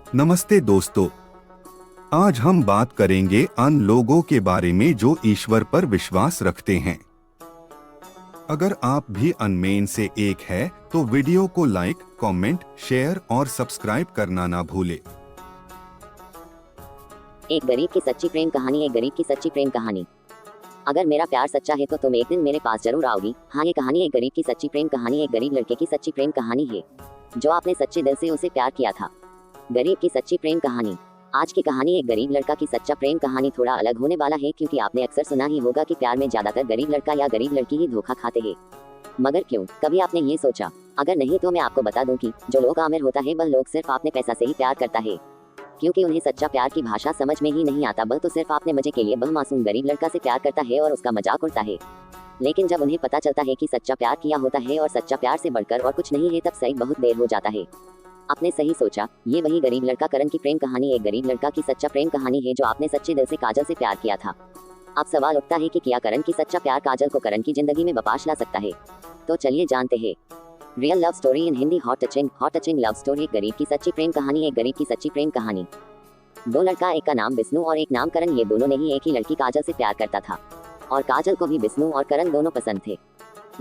नमस्ते दोस्तों, आज हम बात करेंगे उन लोगों के बारे में जो ईश्वर पर विश्वास रखते हैं। अगर आप भी उनमें से एक है तो वीडियो को लाइक, कमेंट, शेयर और सब्सक्राइब करना ना भूले। एक गरीब की सच्ची प्रेम कहानी। एक गरीब की सच्ची प्रेम कहानी। अगर मेरा प्यार सच्चा है तो तुम एक दिन मेरे पास जरूर आओगी। हाँ, ये कहानी एक गरीब की सच्ची प्रेम कहानी, एक गरीब लड़के की सच्ची प्रेम कहानी है जो आपने सच्चे दिल से उसे प्यार किया था। गरीब की सच्ची प्रेम कहानी। आज की कहानी एक गरीब लड़का की सच्चा प्रेम कहानी थोड़ा अलग होने वाला है, क्योंकि आपने अक्सर सुना ही होगा कि प्यार में ज्यादातर गरीब लड़का या गरीब लड़की ही धोखा खाते हैं। मगर क्यों? कभी आपने ये सोचा? अगर नहीं तो मैं आपको बता दूं कि जो लोग आमिर होता है वह लोग सिर्फ अपने पैसा से ही प्यार करता है, क्योंकि उन्हें सच्चा प्यार की भाषा समझ में ही नहीं आता। वह तो सिर्फ अपने मजे के लिए वह मासूम गरीब लड़का से प्यार करता है और उसका मजाक उड़ता है। लेकिन जब उन्हें पता चलता है कि सच्चा प्यार किया होता है और सच्चा प्यार से बढ़कर और कुछ नहीं है, तब सही बहुत देर हो जाता है। आपने सही सोचा, ये वही गरीब लड़का करण की प्रेम कहानी, एक गरीब लड़का की सच्चा प्रेम कहानी है जो आपने सच्चे दिल से काजल से प्यार किया था। अब सवाल उठता है कि क्या करण की सच्चा प्यार काजल को करण की जिंदगी में वापस ला सकता है? तो चलिए जानते हैं। Real love story in Hindi, hot touching love story. एक गरीब की सच्ची प्रेम कहानी, एक गरीब की सच्ची प्रेम कहानी। दो लड़का, एक का नाम विष्णु और एक नाम करण। ये दोनों ने ही एक ही लड़की काजल से प्यार करता था और काजल को भी विष्णु और करण दोनों पसंद थे।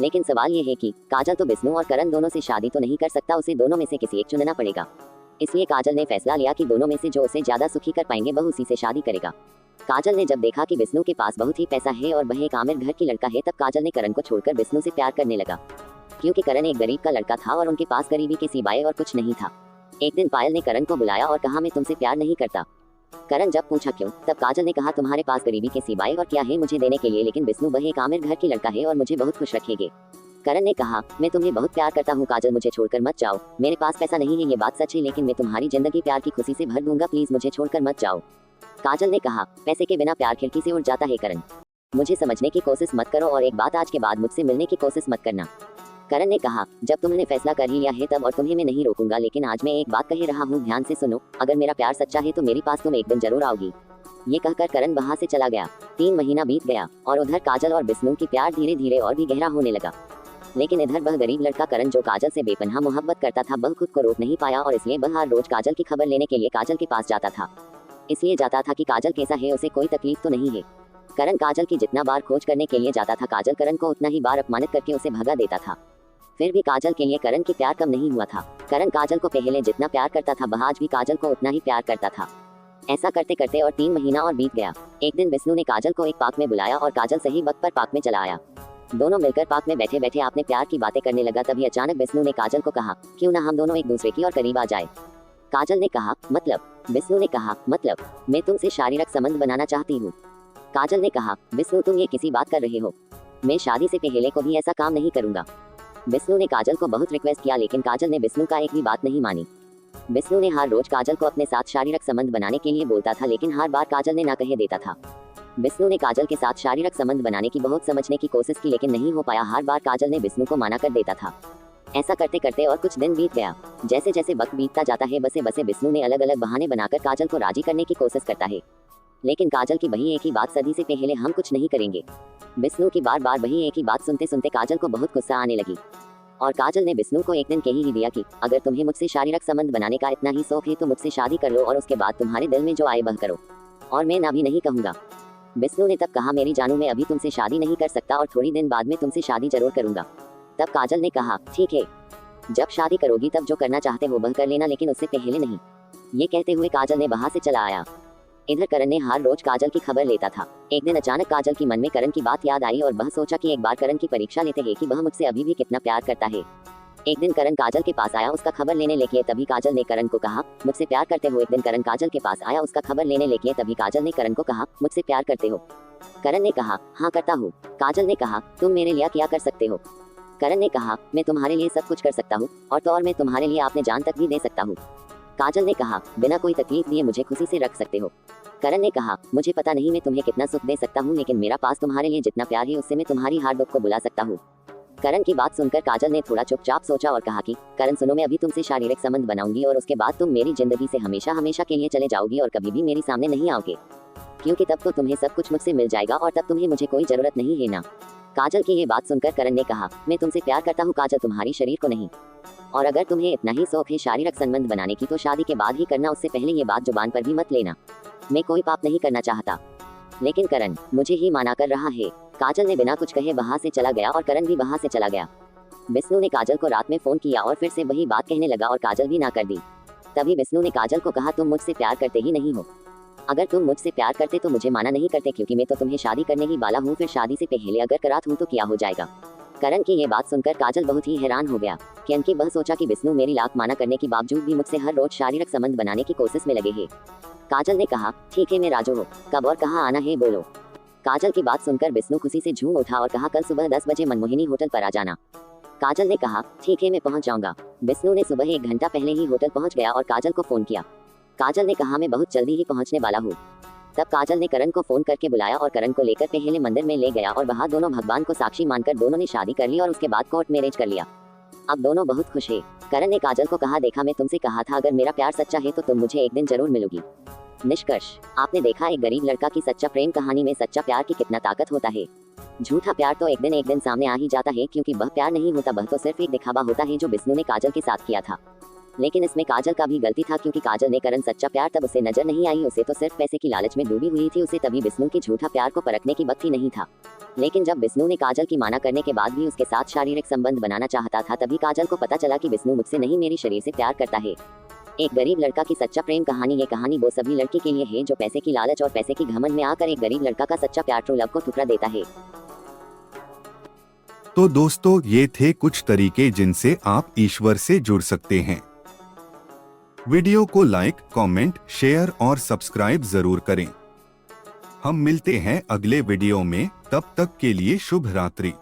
लेकिन सवाल ये है कि काजल तो विष्णु और करण दोनों से शादी तो नहीं कर सकता, उसे दोनों में से किसी एक चुनना पड़ेगा। इसलिए काजल ने फैसला लिया कि दोनों में से जो उसे ज्यादा सुखी कर पाएंगे वह उसी से शादी करेगा। काजल ने जब देखा कि विष्णु के पास बहुत ही पैसा है और वह एक आमिर घर की लड़का है, तब काजल ने करण को छोड़कर विष्णु से प्यार करने लगा, क्योंकि करण एक गरीब का लड़का था और उनके पास गरीबी के सिवाय और कुछ नहीं था। एक दिन पायल ने करण को बुलाया और कहा, मैं तुमसे प्यार नहीं करता। करण जब पूछा क्यों, तब काजल ने कहा, तुम्हारे पास गरीबी के सिवाय और क्या है मुझे देने के लिए, लेकिन विष्णु वह एक आमिर घर की लड़का है और मुझे बहुत खुश रखेंगे। करण ने कहा, मैं तुम्हें बहुत प्यार करता हूँ काजल, मुझे छोड़कर मत जाओ। मेरे पास पैसा नहीं है, ये बात सच है, लेकिन मैं तुम्हारी जिंदगी प्यार की खुशी से भर दूंगा, प्लीज मुझे छोड़कर मत जाओ। काजल ने कहा, पैसे के बिना प्यार खिड़की से उड़ जाता है करण, मुझे समझने की कोशिश मत करो और एक बात, आज के बाद मुझसे मिलने की कोशिश मत करना। करण ने कहा, जब तुमने फैसला कर ही लिया है तब और तुम्हें मैं नहीं रोकूंगा, लेकिन आज मैं एक बात कह रहा हूँ, ध्यान से सुनो। अगर मेरा प्यार सच्चा है तो मेरे पास तुम एक दिन जरूर आओगी। ये कहकर करण वहां से चला गया। 3 महीना बीत गया और उधर काजल और विष्णु की प्यार धीरे धीरे और भी गहरा होने लगा। लेकिन इधर वह गरीब लड़का करण जो काजल से बेपनाह मोहब्बत करता था, वह खुद को रोक नहीं पाया और इसलिए वह हर रोज काजल की खबर लेने के लिए काजल के पास जाता था। इसलिए जाता था कि काजल कैसा है, उसे कोई तकलीफ तो नहीं है। करण काजल की जितना बार खोज करने के लिए जाता था, काजल करण को उतना ही बार अपमानित करके उसे भगा देता था। फिर भी काजल के लिए करण की प्यार कम नहीं हुआ था। करण काजल को पहले जितना प्यार करता था, वह आज भी काजल को उतना ही प्यार करता था। ऐसा करते करते और 3 महीना और बीत गया। एक दिन विष्णु ने काजल को एक पार्क में बुलाया और काजल सही वक्त पर पार्क में चला आया। दोनों मिलकर पार्क में बैठे बैठे आपने प्यार की बातें करने लगा। तभी अचानक विष्णु ने काजल को कहा, क्यों ना हम दोनों एक दूसरे की और करीब आ जाए। काजल ने कहा, मतलब? विष्णु ने कहा, मतलब मैं तुमसे शारीरिक संबंध बनाना चाहती हूँ। काजल ने कहा, विष्णु तुम ये किसी बात कर रहे हो, मैं शादी से पहले को भी ऐसा काम नहीं करूंगा। विष्णु ने काजल को बहुत रिक्वेस्ट किया, लेकिन काजल ने विष्णु का एक भी बात नहीं मानी। विष्णु ने हर रोज काजल को अपने साथ शारीरिक संबंध बनाने के लिए बोलता था, लेकिन हर बार काजल ने ना कहे देता था। विष्णु ने काजल के साथ शारीरिक संबंध बनाने की बहुत समझने की कोशिश की, लेकिन नहीं हो पाया। हर बार काजल ने विष्णु को माना कर देता था। ऐसा करते करते और कुछ दिन बीत गया। जैसे जैसे वक्त बीतता जाता है, बसे बसे विष्णु ने अलग अलग बहाने बनाकर काजल को राजी करने की कोशिश करता है, लेकिन काजल की वही एक ही बात, सदी से पहले हम कुछ नहीं करेंगे। विष्णु की बार बार वही एक ही बात सुनते सुनते काजल को बहुत गुस्सा आने लगी और काजल ने विष्णु को एक दिन कह ही दिया कि अगर तुम्हें मुझसे शारीरिक संबंध बनाने का इतना ही शौक है तो मुझसे शादी कर लो और उसके बाद तुम्हारे दिल में जो आए वह करो, और मैं ना भी नहीं कहूँगा। विष्णु ने तब कहा, मेरी जानू, मैं अभी तुमसे शादी नहीं कर सकता और थोड़ी दिन बाद में तुमसे शादी जरूर करूंगा। तब काजल ने कहा, ठीक है, जब शादी करोगी तब जो करना चाहते हो वह कर लेना, लेकिन उससे पहले नहीं। ये कहते हुए काजल ने वहां से चला आया। इधर करण ने हर रोज काजल की खबर लेता था। एक दिन अचानक काजल की मन में करण की बात याद आई और वह सोचा कि एक बार करण की परीक्षा लेते हैं कि वह मुझसे अभी भी कितना प्यार करता है। एक दिन करण काजल के पास आया उसका खबर लेने लेके, तभी काजल ने करण को कहा, मुझसे प्यार करते हो। एक दिन करण काजल के पास आया उसका खबर लेने लेके, तभी काजल ने करण को कहा, मुझसे प्यार करते हो? करण ने कहा, हाँ करता हूँ। काजल ने कहा, तुम मेरे लिए क्या कर सकते हो? करण ने कहा, मैं तुम्हारे लिए सब कुछ कर सकता हूँ और तो और मैं तुम्हारे लिए अपने जान तक भी दे सकता हूँ। काजल ने कहा, बिना कोई तकलीफ दिए मुझे खुशी से रख सकते हो। करण ने कहा, मुझे पता नहीं मैं तुम्हें कितना सुख दे सकता हूँ, लेकिन मेरा पास तुम्हारे लिए जितना प्यार है उससे मैं तुम्हारी हर दुख को बुला सकता हूँ। करण की बात सुनकर काजल ने थोड़ा चुपचाप सोचा और कहा कि करण सुनो, मैं अभी तुमसे शारीरिक संबंध बनाऊंगी और उसके बाद तुम मेरी जिंदगी से हमेशा हमेशा के लिए चले जाओगी और कभी भी मेरे सामने नहीं आओगे, क्योंकि तब तो तुम्हें सब कुछ मुझसे मिल जाएगा और तब तुम्हें मुझे कोई जरूरत नहीं है ना। काजल की ये बात सुनकर करण ने कहा, मैं तुमसे प्यार करता हूँ काजल, तुम्हारी शरीर को नहीं। और अगर तुम्हें इतना ही शौक है शारीरिक संबंध बनाने की तो शादी के बाद ही करना, उससे पहले ये बात जुबान पर भी मत लेना। मैं कोई पाप नहीं करना चाहता, लेकिन करण मुझे ही माना कर रहा है। काजल ने बिना कुछ कहे वहां से चला गया और करण भी वहां से चला गया। विष्णु ने काजल को रात में फोन किया और फिर से वही बात कहने लगा और काजल भी ना कर दी। तभी विष्णु ने काजल को कहा, तुम मुझसे प्यार करते ही नहीं हो। अगर तुम मुझसे प्यार करते तो मुझे माना नहीं करते, क्योंकि मैं तो तुम्हें शादी करने ही वाला हूँ। फिर शादी से पहले अगर करात हूँ तो क्या हो जाएगा। करण की ये बात सुनकर काजल बहुत ही हैरान हो गया, क्योंकि वह सोचा कि विष्णु मेरी लाख माना करने के बावजूद भी मुझसे हर रोज शारीरिक संबंध बनाने की कोशिश में लगे हैं। काजल ने कहा, ठीक है मैं राजू हूँ, कब और कहाँ आना है बोलो। काजल की बात सुनकर विष्णु खुशी से झूम उठा और कहा, कल सुबह 10 बजे मनमोहिनी होटल पर आ जाना। काजल ने कहा, ठीक है मैं पहुंच जाऊंगा। विष्णु ने सुबह 1 घंटा पहले ही होटल पहुंच गया और काजल को फोन किया। काजल ने कहा, मैं बहुत जल्दी ही पहुंचने वाला हूँ। तब काजल ने करण को फोन करके बुलाया और करण को लेकर पहले मंदिर में ले गया और वहां दोनों भगवान को साक्षी मानकर दोनों ने शादी कर ली और उसके बाद कोर्ट मैरिज कर लिया। अब दोनों बहुत खुश है। करण ने काजल को कहा, देखा मैं तुमसे कहा था, अगर मेरा प्यार सच्चा है तो तुम मुझे एक दिन जरूर मिलोगी। निष्कर्ष, आपने देखा एक गरीब लड़का की सच्चा प्रेम कहानी में सच्चा प्यार की कितना ताकत होता है। झूठा प्यार तो एक दिन सामने आ ही जाता है, क्योंकि वह प्यार नहीं होता, वह तो सिर्फ एक दिखावा होता है जो विष्णु ने काजल के साथ किया था। लेकिन इसमें काजल का भी गलती था, क्योंकि काजल ने करण सच्चा प्यार तब उसे नजर नहीं आई। उसे तो सिर्फ पैसे की लालच में डूबी हुई थी, उसे तभी विष्णु की झूठा प्यार को परखने की वक्त ही नहीं था। लेकिन जब विष्णु ने काजल की माना करने के बाद भी उसके साथ शारीरिक संबंध बनाना चाहता था, तभी काजल को पता चला कि विष्णु मुझसे नहीं मेरी शरीर से प्यार करता है। एक गरीब लड़का की सच्चा प्रेम कहानी। ये कहानी वो सभी लड़की के लिए है जो पैसे की लालच और पैसे की घमंड में आकर एक गरीब लड़का का सच्चा प्यार ट्रू लव को ठुकरा देता है। तो दोस्तों, ये थे कुछ तरीके जिनसे आप ईश्वर से जुड़ सकते हैं। वीडियो को लाइक, कमेंट, शेयर और सब्सक्राइब जरूर करें। हम मिलते हैं अगले वीडियो में, तब तक के लिए शुभ रात्रि।